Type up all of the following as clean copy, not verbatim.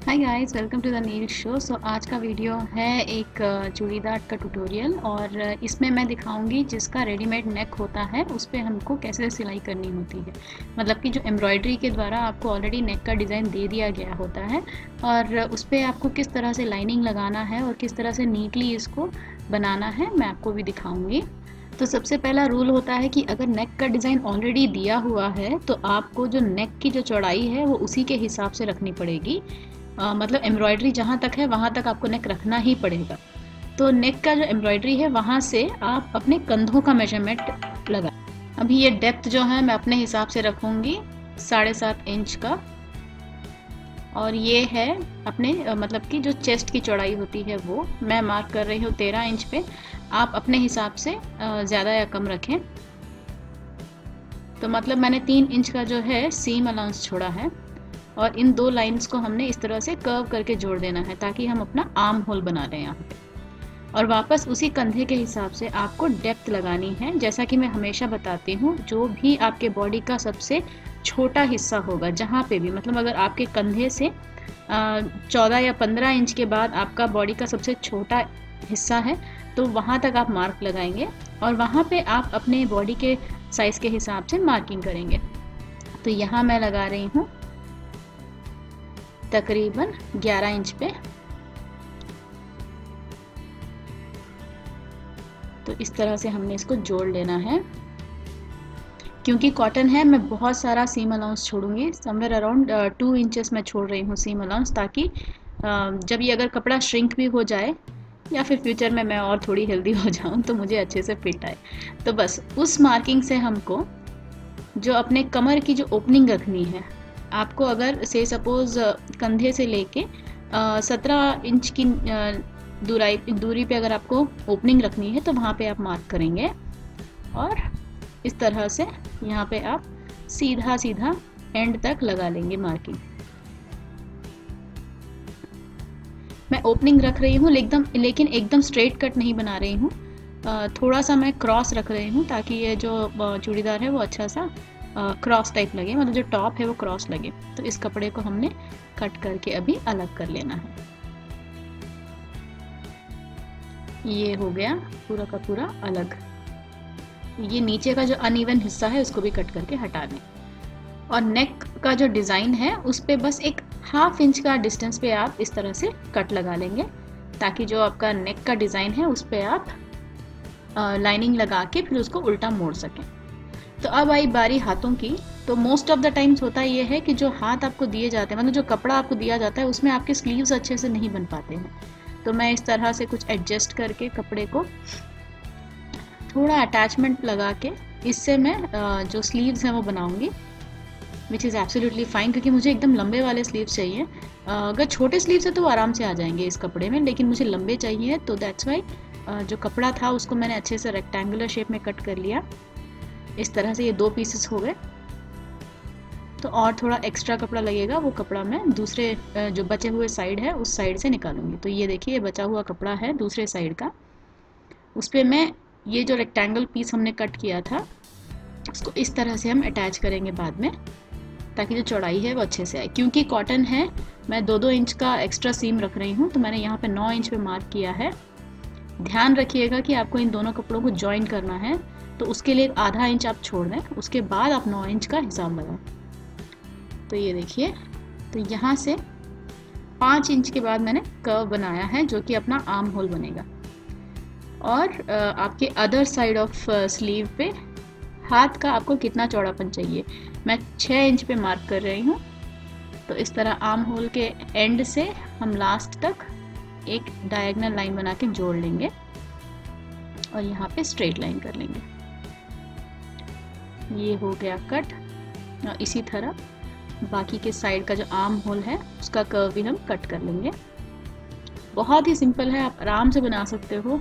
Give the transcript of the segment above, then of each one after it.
Hi guys, welcome to the Neel show. So आज का video है एक चूड़ीदार का ट्यूटोरियल और इसमें मैं दिखाऊंगी जिसका रेडीमेड नेक होता है उस पर हमको कैसे सिलाई करनी होती है। मतलब कि जो एम्ब्रॉयडरी के द्वारा आपको ऑलरेडी नेक का डिज़ाइन दे दिया गया होता है और उस पर आपको किस तरह से लाइनिंग लगाना है और किस तरह से नीटली इसको बनाना है मैं आपको भी दिखाऊँगी। तो सबसे पहला रूल होता है कि अगर नेक का डिज़ाइन ऑलरेडी दिया हुआ है तो आपको जो नेक की जो चौड़ाई है वो उसी के हिसाब से रखनी पड़ेगी। मतलब एम्ब्रॉयडरी जहाँ तक है वहाँ तक आपको नेक रखना ही पड़ेगा। तो नेक का जो एम्ब्रॉयडरी है वहाँ से आप अपने कंधों का मेजरमेंट लगा। अभी ये डेप्थ जो है मैं अपने हिसाब से रखूँगी 7.5 इंच का, और ये है अपने मतलब कि जो चेस्ट की चौड़ाई होती है वो मैं मार्क कर रही हूँ 13 इंच पे। आप अपने हिसाब से ज़्यादा या कम रखें। तो मतलब मैंने 3 इंच का जो है सीम अलाउंस छोड़ा है और इन दो लाइंस को हमने इस तरह से कर्व करके जोड़ देना है ताकि हम अपना आर्म होल बना लें यहाँ पे। और वापस उसी कंधे के हिसाब से आपको डेप्थ लगानी है। जैसा कि मैं हमेशा बताती हूँ, जो भी आपके बॉडी का सबसे छोटा हिस्सा होगा जहाँ पे भी, मतलब अगर आपके कंधे से 14 या 15 इंच के बाद आपका बॉडी का सबसे छोटा हिस्सा है तो वहाँ तक आप मार्क लगाएंगे और वहाँ पे आप अपने बॉडी के साइज़ के हिसाब से मार्किंग करेंगे। तो यहाँ मैं लगा रही हूँ तकरीबन 11 इंच पे। तो इस तरह से हमने इसको जोड़ लेना है। क्योंकि कॉटन है मैं बहुत सारा सीम अलाउंस छोड़ूंगी, समवेयर अराउंड 2 इंचेस मैं छोड़ रही हूँ सीम अलाउंस, ताकि जब ये अगर कपड़ा श्रिंक भी हो जाए या फिर फ्यूचर में मैं और थोड़ी हेल्दी हो जाऊँ तो मुझे अच्छे से फिट आए। तो बस उस मार्किंग से हमको जो अपने कमर की जो ओपनिंग रखनी है, आपको अगर से सपोज़ कंधे से लेके 17 इंच की दूरी पे अगर आपको ओपनिंग रखनी है तो वहाँ पे आप मार्क करेंगे और इस तरह से यहाँ पे आप सीधा सीधा एंड तक लगा लेंगे मार्किंग। मैं ओपनिंग रख रही हूँ लेकिन एकदम स्ट्रेट कट नहीं बना रही हूँ, थोड़ा सा मैं क्रॉस रख रही हूँ ताकि ये जो चूड़ीदार है वो अच्छा सा क्रॉस टाइप लगे, मतलब जो टॉप है वो क्रॉस लगे। तो इस कपड़े को हमने कट करके अभी अलग कर लेना है। ये हो गया पूरा का पूरा अलग। ये नीचे का जो अनइवन हिस्सा है उसको भी कट करके हटा दें। और नेक का जो डिज़ाइन है उस पर बस एक 1/2 इंच का डिस्टेंस पे आप इस तरह से कट लगा लेंगे ताकि जो आपका नेक का डिज़ाइन है उस पर आप लाइनिंग लगा के फिर उसको उल्टा मोड़ सकें। तो अब आई बारी हाथों की। तो मोस्ट ऑफ द टाइम्स होता ये है कि जो हाथ आपको दिए जाते हैं, मतलब जो कपड़ा आपको दिया जाता है उसमें आपके स्लीव्स अच्छे से नहीं बन पाते हैं। तो मैं इस तरह से कुछ एडजस्ट करके कपड़े को थोड़ा अटैचमेंट लगा के इससे मैं जो स्लीव्स हैं वो बनाऊंगी, विच इज़ एब्सोल्युटली फाइन, क्योंकि मुझे एकदम लंबे वाले स्लीव्स चाहिए। अगर छोटे स्लीव्स है तो वो आराम से आ जाएंगे इस कपड़े में, लेकिन मुझे लंबे चाहिए। तो दैट्स वाई जो कपड़ा था उसको मैंने अच्छे से रेक्टेंगुलर शेप में कट कर लिया। इस तरह से ये 2 पीसेस हो गए। तो और थोड़ा एक्स्ट्रा कपड़ा लगेगा, वो कपड़ा मैं दूसरे जो बचे हुए साइड है उस साइड से निकालूंगी। तो ये देखिए, ये बचा हुआ कपड़ा है दूसरे साइड का, उस पर मैं ये जो रेक्टेंगल पीस हमने कट किया था उसको इस तरह से हम अटैच करेंगे बाद में, ताकि जो चौड़ाई है वो अच्छे से आए। क्योंकि कॉटन है मैं 2-2 इंच का एक्स्ट्रा सीम रख रही हूँ, तो मैंने यहाँ पे 9 इंच पे मार्क किया है। ध्यान रखिएगा कि आपको इन दोनों कपड़ों को जॉइन करना है, तो उसके लिए 1/2 इंच आप छोड़ दें, उसके बाद आप 9 इंच का हिसाब लगाएं। तो ये देखिए, तो यहाँ से 5 इंच के बाद मैंने कर्व बनाया है जो कि अपना आर्म होल बनेगा। और आपके अदर साइड ऑफ स्लीव पे हाथ का आपको कितना चौड़ापन चाहिए, मैं 6 इंच पे मार्क कर रही हूँ। तो इस तरह आर्म होल के एंड से हम लास्ट तक एक डायगोनल लाइन बना के जोड़ लेंगे और यहाँ पे स्ट्रेट लाइन कर लेंगे। ये हो गया कट। और इसी तरह बाकी के साइड का जो आर्म होल है उसका कर्व भी हम कट कर लेंगे। बहुत ही सिंपल है, आप आराम से बना सकते हो।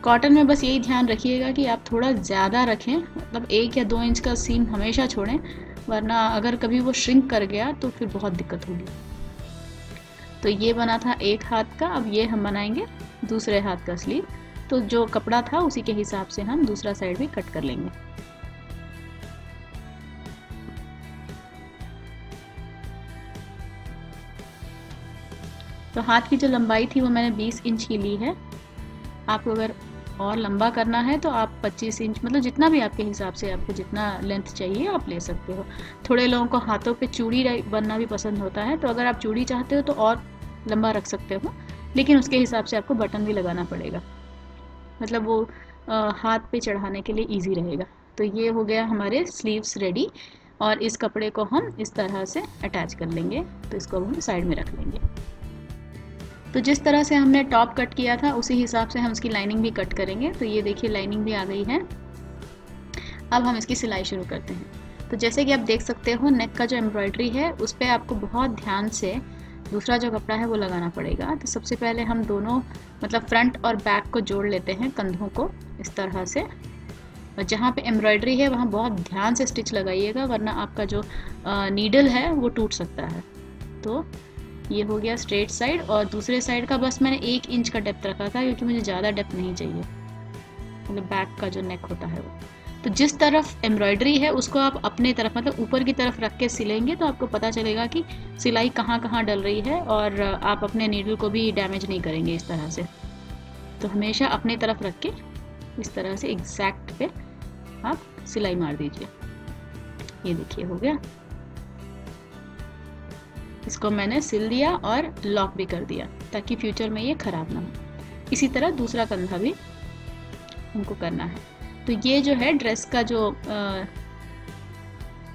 कॉटन में बस यही ध्यान रखिएगा कि आप थोड़ा ज़्यादा रखें, मतलब 1 या 2 इंच का सीम हमेशा छोड़ें, वरना अगर कभी वो श्रिंक कर गया तो फिर बहुत दिक्कत होगी। तो ये बना था एक हाथ का, अब ये हम बनाएंगे दूसरे हाथ का स्लीव। तो जो कपड़ा था उसी के हिसाब से हम दूसरा साइड भी कट कर लेंगे। तो हाथ की जो लंबाई थी वो मैंने 20 इंच की ली है। आपको अगर और लंबा करना है तो आप 25 इंच, मतलब जितना भी आपके हिसाब से आपको जितना लेंथ चाहिए आप ले सकते हो। थोड़े लोगों को हाथों पे चूड़ी बनना भी पसंद होता है, तो अगर आप चूड़ी चाहते हो तो और लंबा रख सकते हो, लेकिन उसके हिसाब से आपको बटन भी लगाना पड़ेगा, मतलब वो हाथ पे चढ़ाने के लिए ईजी रहेगा। तो ये हो गया हमारे स्लीव्स रेडी, और इस कपड़े को हम इस तरह से अटैच कर लेंगे। तो इसको हम साइड में रख लेंगे। तो जिस तरह से हमने टॉप कट किया था उसी हिसाब से हम उसकी लाइनिंग भी कट करेंगे। तो ये देखिए लाइनिंग भी आ गई है। अब हम इसकी सिलाई शुरू करते हैं। तो जैसे कि आप देख सकते हो नेक का जो एम्ब्रॉयडरी है उस पर आपको बहुत ध्यान से दूसरा जो कपड़ा है वो लगाना पड़ेगा। तो सबसे पहले हम दोनों मतलब फ्रंट और बैक को जोड़ लेते हैं, कंधों को इस तरह से। और जहाँ पे एम्ब्रॉयडरी है वहाँ बहुत ध्यान से स्टिच लगाइएगा, वरना आपका जो नीडल है वो टूट सकता है। तो ये हो गया स्ट्रेट साइड, और दूसरे साइड का बस मैंने 1 इंच का डेप्थ रखा था क्योंकि मुझे ज़्यादा डेप्थ नहीं चाहिए, मतलब बैक का जो नेक होता है वो। तो जिस तरफ एम्ब्रॉयडरी है उसको आप अपने तरफ मतलब ऊपर की तरफ रख के सिलेंगे तो आपको पता चलेगा कि सिलाई कहाँ कहाँ डल रही है, और आप अपने नीडल को भी डैमेज नहीं करेंगे इस तरह से। तो हमेशा अपने तरफ रख के इस तरह से एग्जैक्ट पे आप सिलाई मार दीजिए। ये देखिए हो गया। इसको मैंने सिल दिया और लॉक भी कर दिया ताकि फ्यूचर में ये ख़राब ना हो। इसी तरह दूसरा कंधा भी हमको करना है। तो ये जो है ड्रेस का जो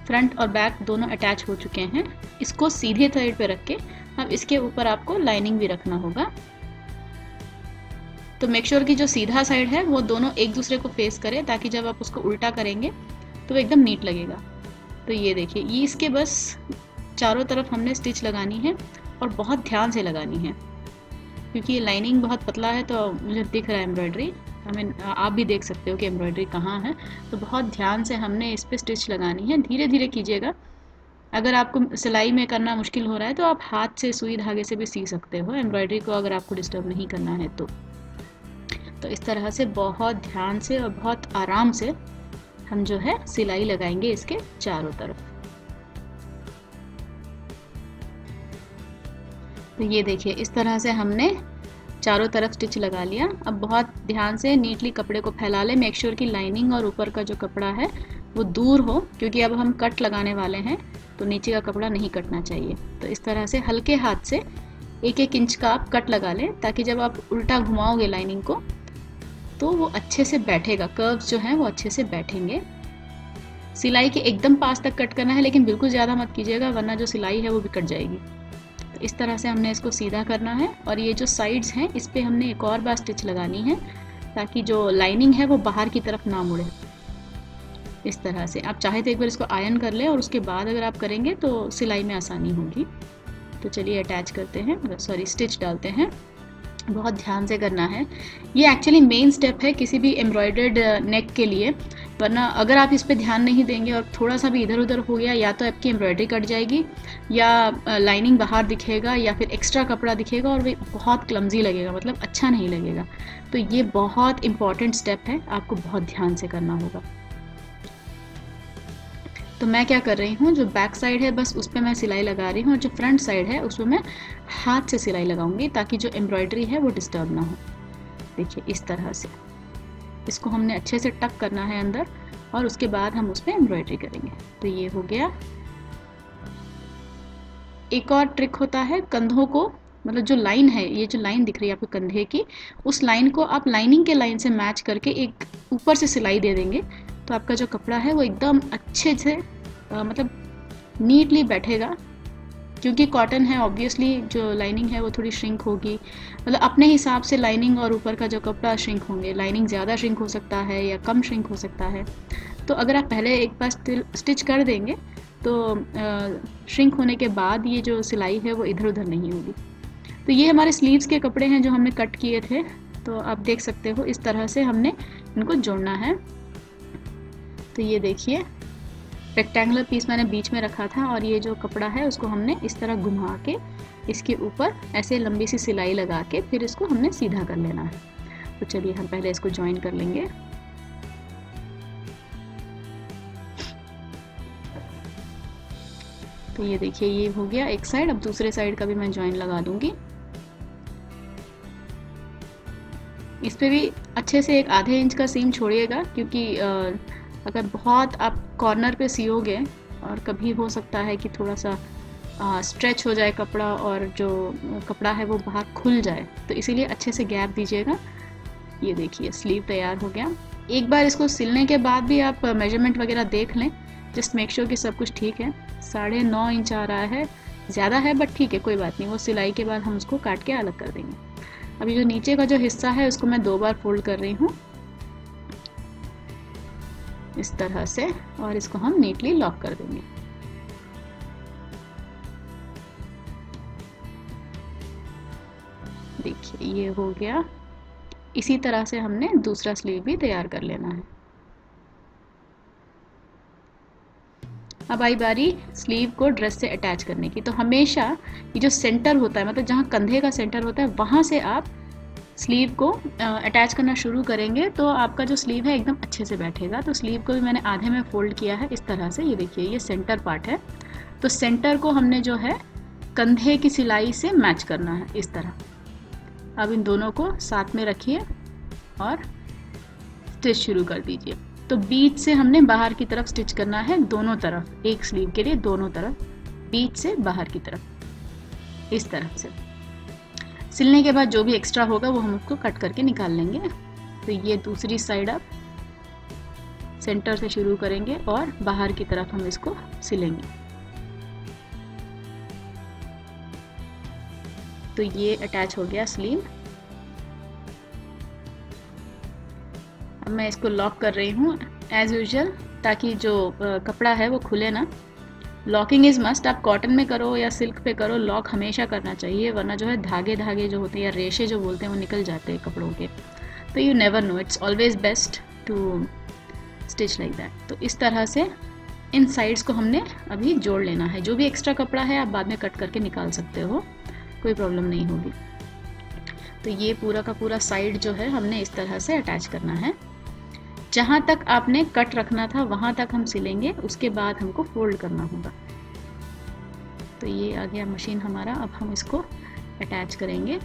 फ्रंट और बैक दोनों अटैच हो चुके हैं, इसको सीधे साइड पे रख के अब इसके ऊपर आपको लाइनिंग भी रखना होगा। तो मेक श्योर कि जो सीधा साइड है वो दोनों एक दूसरे को फेस करें ताकि जब आप उसको उल्टा करेंगे तो एकदम नीट लगेगा। तो ये देखिए, ये इसके बस चारों तरफ हमने स्टिच लगानी है और बहुत ध्यान से लगानी है क्योंकि ये लाइनिंग बहुत पतला है। तो मुझे दिख रहा है एम्ब्रॉयडरी, आप भी देख सकते हो कि एम्ब्रॉयडरी कहाँ है। तो बहुत ध्यान से हमने इस पर स्टिच लगानी है, धीरे धीरे कीजिएगा। अगर आपको सिलाई में करना मुश्किल हो रहा है तो आप हाथ से सुई धागे से भी सी सकते हो एम्ब्रॉयडरी को, अगर आपको डिस्टर्ब नहीं करना है तो इस तरह से बहुत ध्यान से और बहुत आराम से हम जो है सिलाई लगाएंगे इसके चारों तरफ। तो ये देखिए इस तरह से हमने चारों तरफ स्टिच लगा लिया। अब बहुत ध्यान से नीटली कपड़े को फैला लें। मेक श्योर कि लाइनिंग और ऊपर का जो कपड़ा है वो दूर हो क्योंकि अब हम कट लगाने वाले हैं तो नीचे का कपड़ा नहीं कटना चाहिए। तो इस तरह से हल्के हाथ से 1-1 इंच का आप कट लगा लें ताकि जब आप उल्टा घुमाओगे लाइनिंग को तो वो अच्छे से बैठेगा, कर्व्स जो हैं वो अच्छे से बैठेंगे। सिलाई के एकदम पास तक कट करना है लेकिन बिल्कुल ज़्यादा मत कीजिएगा वरना जो सिलाई है वो भी कट जाएगी। तो इस तरह से हमने इसको सीधा करना है और ये जो साइड्स हैं इस पर हमने एक और बार स्टिच लगानी है ताकि जो लाइनिंग है वो बाहर की तरफ ना मुड़े। इस तरह से आप चाहे तो एक बार इसको आयरन कर लें और उसके बाद अगर आप करेंगे तो सिलाई में आसानी होगी। तो चलिए अटैच करते हैं, सॉरी स्टिच डालते हैं। बहुत ध्यान से करना है, ये एक्चुअली मेन स्टेप है किसी भी एम्ब्रॉयडर्ड नेक के लिए, वरना अगर आप इस पे ध्यान नहीं देंगे और थोड़ा सा भी इधर उधर हो गया या तो आपकी एम्ब्रॉयडरी कट जाएगी या लाइनिंग बाहर दिखेगा या फिर एक्स्ट्रा कपड़ा दिखेगा और वो बहुत क्लमजी लगेगा, मतलब अच्छा नहीं लगेगा। तो ये बहुत इंपॉर्टेंट स्टेप है, आपको बहुत ध्यान से करना होगा। तो मैं क्या कर रही हूँ, जो बैक साइड है बस उस पर मैं सिलाई लगा रही हूँ और जो फ्रंट साइड है उस पर मैं हाथ से सिलाई लगाऊंगी ताकि जो एम्ब्रॉयडरी है वो डिस्टर्ब ना हो। देखिए इस तरह से इसको हमने अच्छे से टक करना है अंदर और उसके बाद हम उस पर एम्ब्रॉयडरी करेंगे। तो ये हो गया। एक और ट्रिक होता है कंधों को, मतलब जो लाइन है, ये जो लाइन दिख रही है आपको कंधे की, उस लाइन को आप लाइनिंग के लाइन से मैच करके एक ऊपर से सिलाई दे देंगे तो आपका जो कपड़ा है वो एकदम अच्छे से मतलब नीटली बैठेगा। क्योंकि कॉटन है ऑब्वियसली जो लाइनिंग है वो थोड़ी श्रिंक होगी, मतलब अपने हिसाब से लाइनिंग और ऊपर का जो कपड़ा श्रिंक होंगे। लाइनिंग ज़्यादा श्रिंक हो सकता है या कम श्रिंक हो सकता है। तो अगर आप पहले एक बार स्टिच कर देंगे तो श्रिंक होने के बाद ये जो सिलाई है वो इधर उधर नहीं होगी। तो ये हमारे स्लीव्स के कपड़े हैं जो हमने कट किए थे। तो आप देख सकते हो इस तरह से हमने इनको जोड़ना है। तो ये देखिए रेक्टेंगुलर पीस मैंने बीच में रखा था और ये जो कपड़ा है उसको हमने इस तरह घुमा के इसके ऊपर ऐसे लंबी सी सिलाई लगा के फिर इसको हमने सीधा कर लेना है। तो चलिए हम पहले इसको ज्वाइन कर लेंगे। तो ये देखिए ये हो गया एक साइड। अब दूसरे साइड का भी मैं ज्वाइन लगा दूंगी। इस पे भी अच्छे से एक आधे इंच का सीम छोड़िएगा, क्योंकि अगर बहुत आप कॉर्नर पे सियोगे और कभी हो सकता है कि थोड़ा सा स्ट्रेच हो जाए कपड़ा और जो कपड़ा है वो बाहर खुल जाए, तो इसीलिए अच्छे से गैप दीजिएगा। ये देखिए स्लीव तैयार हो गया। एक बार इसको सिलने के बाद भी आप मेजरमेंट वगैरह देख लें, जस्ट मेक श्योर कि सब कुछ ठीक है। 9.5 इंच आ रहा है, ज़्यादा है बट ठीक है, कोई बात नहीं, वो सिलाई के बाद हम उसको काट के अलग कर देंगे। अभी जो नीचे का जो हिस्सा है उसको मैं 2 बार फोल्ड कर रही हूँ इस तरह से, और इसको हम नीटली लॉक कर देंगे। देखिए ये हो गया। इसी तरह से हमने दूसरा स्लीव भी तैयार कर लेना है। अब आई बारी स्लीव को ड्रेस से अटैच करने की। तो हमेशा ये जो सेंटर होता है, मतलब जहाँ कंधे का सेंटर होता है, वहाँ से आप स्लीव को अटैच करना शुरू करेंगे तो आपका जो स्लीव है एकदम अच्छे से बैठेगा। तो स्लीव को भी मैंने आधे में फोल्ड किया है इस तरह से। ये देखिए ये सेंटर पार्ट है, तो सेंटर को हमने जो है कंधे की सिलाई से मैच करना है इस तरह। अब इन दोनों को साथ में रखिए और स्टिच शुरू कर दीजिए। तो बीच से हमने बाहर की तरफ स्टिच करना है, दोनों तरफ, एक स्लीव के लिए दोनों तरफ, बीच से बाहर की तरफ इस तरह से। सिलने के बाद जो भी एक्स्ट्रा होगा वो हम उसको कट करके निकाल लेंगे। तो ये दूसरी साइड आप सेंटर से शुरू करेंगे और बाहर की तरफ हम इसको सिलेंगे। तो ये अटैच हो गया स्लीव। अब मैं इसको लॉक कर रही हूँ एज यूजुअल, ताकि जो कपड़ा है वो खुले ना। लॉकिंग इज़ मस्ट, आप कॉटन में करो या सिल्क पे करो, लॉक हमेशा करना चाहिए, वरना जो है धागे जो होते हैं या रेशे जो बोलते हैं वो निकल जाते हैं कपड़ों के। तो you never know, it's always best to stitch like that. तो इस तरह से इन साइड्स को हमने अभी जोड़ लेना है। जो भी एक्स्ट्रा कपड़ा है आप बाद में कट करके निकाल सकते हो, कोई प्रॉब्लम नहीं होगी। तो ये पूरा का पूरा साइड जो है हमने इस तरह से अटैच करना है। जहाँ तक आपने कट रखना था वहाँ तक हम सिलेंगे, उसके बाद हमको फोल्ड करना होगा। तो ये आ गया मशीन हमारा। अब हम इसको अटैच करेंगे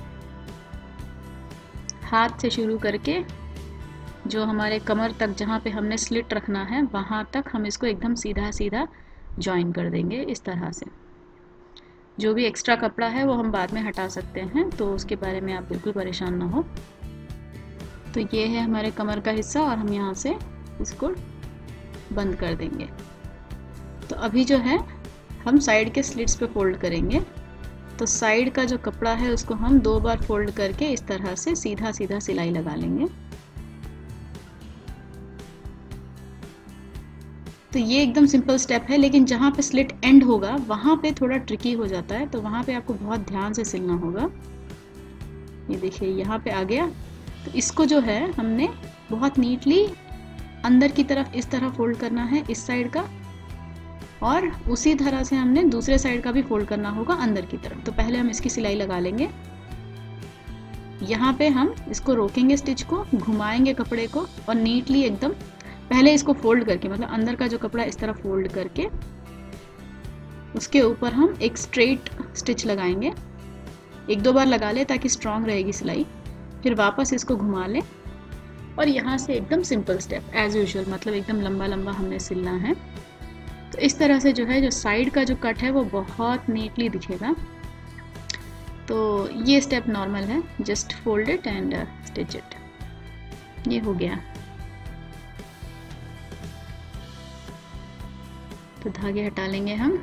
हाथ से शुरू करके जो हमारे कमर तक, जहाँ पे हमने स्लिट रखना है वहाँ तक हम इसको एकदम सीधा सीधा जॉइन कर देंगे इस तरह से। जो भी एक्स्ट्रा कपड़ा है वो हम बाद में हटा सकते हैं, तो उसके बारे में आप बिल्कुल परेशान ना हो। तो ये है हमारे कमर का हिस्सा और हम यहाँ से इसको बंद कर देंगे। तो अभी जो है हम साइड के स्लिट्स पे फोल्ड करेंगे। तो साइड का जो कपड़ा है उसको हम 2 बार फोल्ड करके इस तरह से सीधा सीधा सिलाई लगा लेंगे। तो ये एकदम सिंपल स्टेप है, लेकिन जहाँ पे स्लिट एंड होगा वहाँ पे थोड़ा ट्रिकी हो जाता है, तो वहाँ पे आपको बहुत ध्यान से सिलना होगा। ये देखिए यहाँ पे आ गया। तो इसको जो है हमने बहुत नीटली अंदर की तरफ इस तरह फोल्ड करना है इस साइड का, और उसी तरह से हमने दूसरे साइड का भी फोल्ड करना होगा अंदर की तरफ। तो पहले हम इसकी सिलाई लगा लेंगे। यहाँ पे हम इसको रोकेंगे, स्टिच को घुमाएंगे कपड़े को, और नीटली एकदम पहले इसको फोल्ड करके, मतलब अंदर का जो कपड़ा इस तरह फोल्ड करके उसके ऊपर हम एक स्ट्रेट स्टिच लगाएंगे। 1-2 बार लगा ले ताकि स्ट्रांग रहेगी सिलाई। फिर वापस इसको घुमा लें और यहाँ से एकदम सिंपल स्टेप एज यूजुअल, मतलब एकदम लंबा लंबा हमने सिलना है। तो इस तरह से जो है जो साइड का जो कट है वो बहुत नीटली दिखेगा। तो ये स्टेप नॉर्मल है, just fold it and stitch it. ये हो गया। तो धागे हटा लेंगे हम।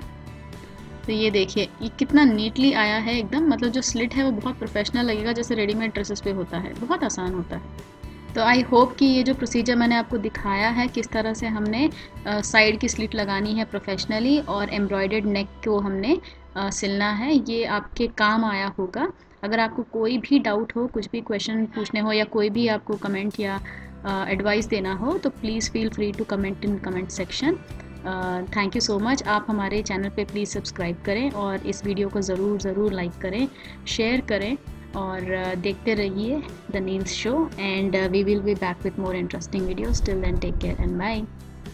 तो ये देखिए ये कितना नीटली आया है एकदम, मतलब जो स्लिट है वो बहुत प्रोफेशनल लगेगा, जैसे रेडीमेड ड्रेसेस पे होता है, बहुत आसान होता है। तो आई होप कि ये जो प्रोसीजर मैंने आपको दिखाया है किस तरह से हमने साइड की स्लिट लगानी है प्रोफेशनली और एम्ब्रॉयडर्ड नेक को हमने सिलना है, ये आपके काम आया होगा। अगर आपको कोई भी डाउट हो, कुछ भी क्वेश्चन पूछने हो या कोई भी आपको कमेंट या एडवाइस देना हो, तो please feel free to comment in comment section. Thank you so much. आप हमारे चैनल पे प्लीज़ सब्सक्राइब करें और इस वीडियो को ज़रूर लाइक करें, शेयर करें और देखते रहिए the Neel's show, and we will be back with more interesting videos. Till then take care and bye.